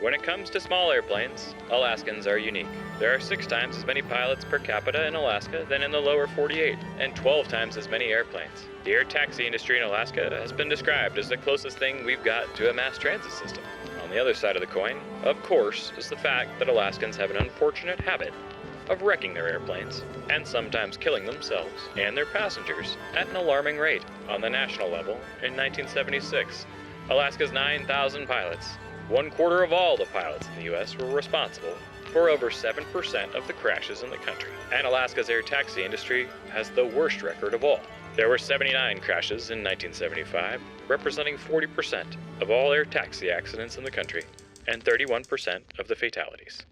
When it comes to small airplanes, Alaskans are unique. There are 6 times as many pilots per capita in Alaska than in the lower 48, and 12 times as many airplanes. The air taxi industry in Alaska has been described as the closest thing we've got to a mass transit system. On the other side of the coin, of course, is the fact that Alaskans have an unfortunate habit of wrecking their airplanes, and sometimes killing themselves and their passengers at an alarming rate. On the national level, in 1976, Alaska's 9,000 pilots, 1/4 of all the pilots in the U.S. were responsible for over 7% of the crashes in the country. And Alaska's air taxi industry has the worst record of all. There were 79 crashes in 1975, representing 40% of all air taxi accidents in the country, and 31% of the fatalities.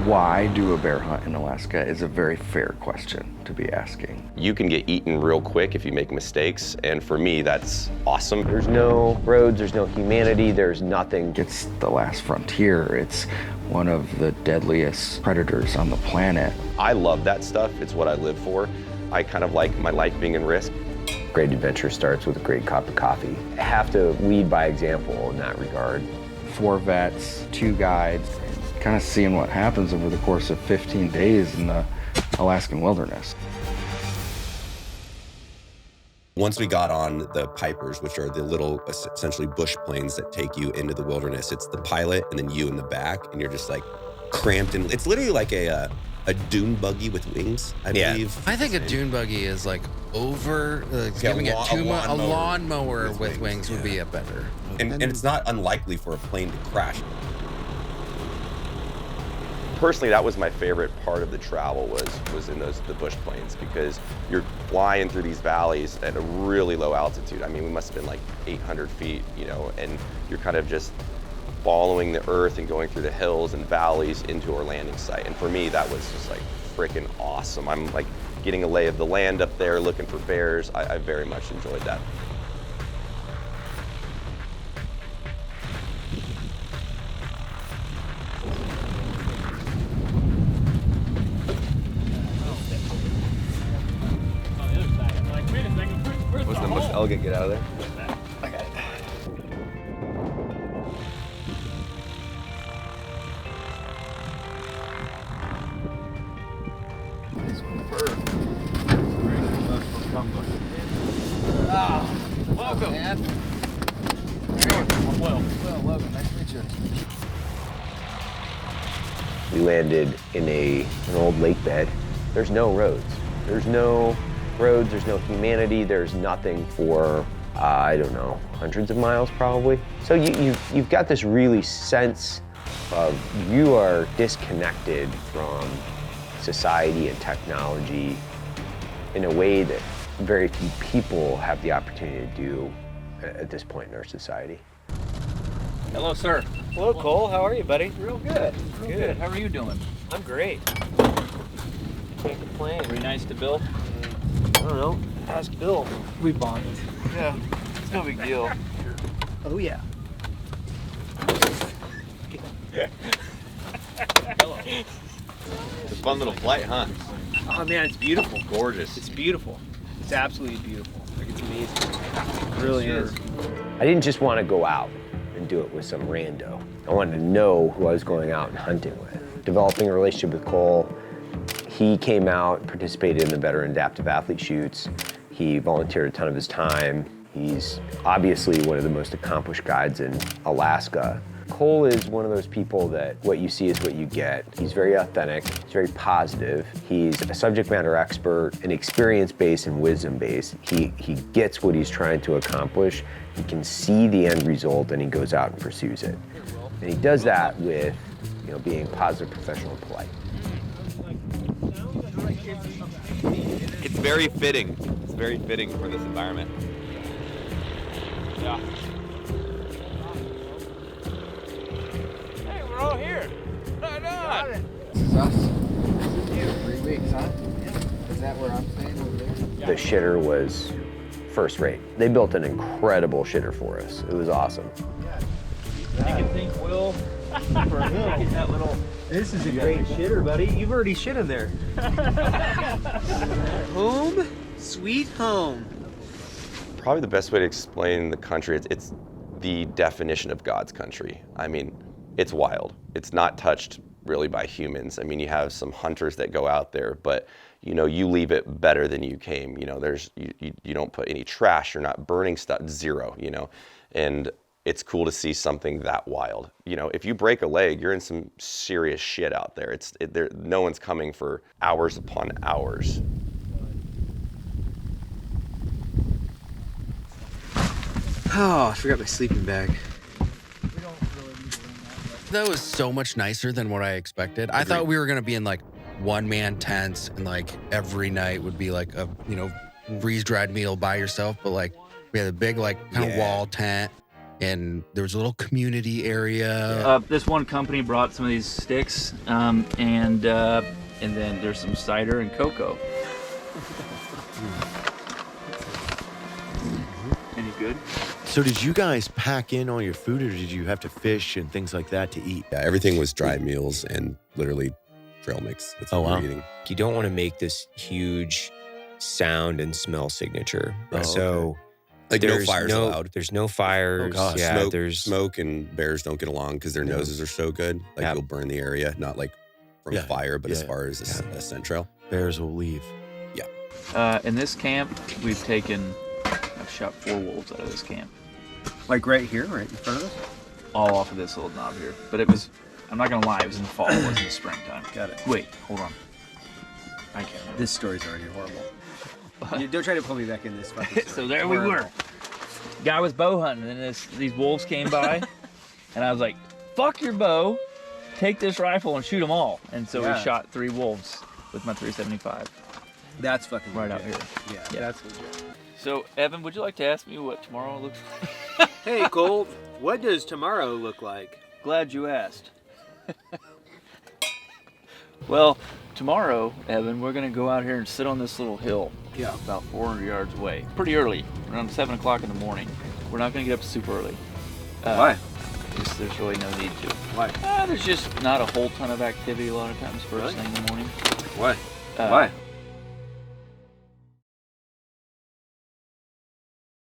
Why do a bear hunt in Alaska is a very fair question to be asking. You can get eaten real quick if you make mistakes, and for me, that's awesome. There's no roads, there's no humanity, there's nothing. It's the last frontier. It's one of the deadliest predators on the planet. I love that stuff. It's what I live for. I kind of like my life being in risk. Great adventure starts with a great cup of coffee. I have to lead by example in that regard. 4 vets, 2 guides, kind of seeing what happens over the course of 15 days in the Alaskan wilderness. Once we got on the Pipers, which are the little essentially bush planes that take you into the wilderness, it's the pilot and then you in the back, and you're just like cramped in. It's literally like a dune buggy with wings, I believe. I think a dune buggy is like over, giving it too much. A lawnmower with wings would be a better. And it's not unlikely for a plane to crash. Personally, that was my favorite part of the travel was in the bush planes, because you're flying through these valleys at a really low altitude. I mean, we must have been like 800 feet, you know, and you're kind of just following the earth and going through the hills and valleys into our landing site. And for me, that was just like freaking awesome. I'm like getting a lay of the land up there, looking for bears. I very much enjoyed that. What's the most elegant get out of there? Okay. Welcome, man. Well, Logan, nice to meet you. We landed in an old lake bed. There's no roads. There's no roads, there's no humanity, there's nothing for, I don't know, hundreds of miles probably. So you've got this really sense of you are disconnected from society and technology in a way that very few people have the opportunity to do at this point in our society. Hello, sir. Hello, Cole. How are you, buddy? Real good. Good. How are you doing? I'm great. Can't complain. Very nice to Bill. I don't know. Ask Bill. We bonded. Yeah, it's no big deal. Oh, yeah. Hello. It's a fun little flight, huh? Oh, man, it's beautiful. Gorgeous. It's beautiful. It's absolutely beautiful. Like, it's amazing. It really is. I didn't just want to go out and do it with some rando. I wanted to know who I was going out and hunting with. Developing a relationship with Cole, he came out, participated in the Veteran Adaptive Athlete Shoots. He volunteered a ton of his time. He's obviously one of the most accomplished guides in Alaska. Cole is one of those people that what you see is what you get. He's very authentic, he's very positive. He's a subject matter expert, an experience-based and wisdom-based. He gets what he's trying to accomplish. He can see the end result and he goes out and pursues it. And he does that with, you know, being positive, professional, and polite. It's very fitting. It's very fitting for this environment. Yeah. Hey, we're all here. Right on. This is us. This is you. 3 weeks, huh? Is that where I'm staying over there? The shitter was first rate. They built an incredible shitter for us. It was awesome. You can thank Will for that little. This is a great shitter, buddy. You've already shit in there. Home, sweet home. Probably the best way to explain the country, it's the definition of God's country. I mean, it's wild. It's not touched really by humans. I mean, you have some hunters that go out there, but you know, you leave it better than you came. You know, you don't put any trash, you're not burning stuff, zero, you know, and it's cool to see something that wild. You know, if you break a leg, you're in some serious shit out there. No one's coming for hours upon hours. Oh, I forgot my sleeping bag. That was so much nicer than what I expected. I thought we were gonna be in like one-man tents and like every night would be like a, you know, freeze-dried meal by yourself, but like we had a big like kind of wall tent and there was a little community area. This one company brought some of these sticks, and then there's some cider and cocoa. Any good? So did you guys pack in all your food, or did you have to fish and things like that to eat? Yeah, everything was dry meals and literally trail mix. That's what we're eating. You don't want to make this huge sound and smell signature. Okay. Like no fires allowed. There's no fires. Oh gosh. Yeah, smoke and bears don't get along because their noses are so good. Like you'll burn the area, not like from fire, but as far as a scent trail. Bears will leave. Yeah. In this camp, I've shot 4 wolves out of this camp. Like right here, right in front of us? All off of this little knob here. But it was, I'm not gonna lie, it was in the fall, it wasn't the springtime. Got it. Wait, hold on. I can't remember. This story's already horrible. You don't try to pull me back in this fucking story. So there we were. Guy was bow hunting and these wolves came by and I was like, fuck your bow, take this rifle and shoot them all. And so we shot 3 wolves with my 375. That's fucking right legit. out here. Yeah, that's legit. So Evan, would you like to ask me what tomorrow looks like? Hey Cole, what does tomorrow look like? Glad you asked. Well, tomorrow, Evan, we're gonna go out here and sit on this little hill. Yeah. About 400 yards away. Pretty early, around 7 o'clock in the morning. We're not gonna get up super early. Why? There's really no need to. Why? There's just not a whole ton of activity a lot of times first thing in the morning. Why? Why?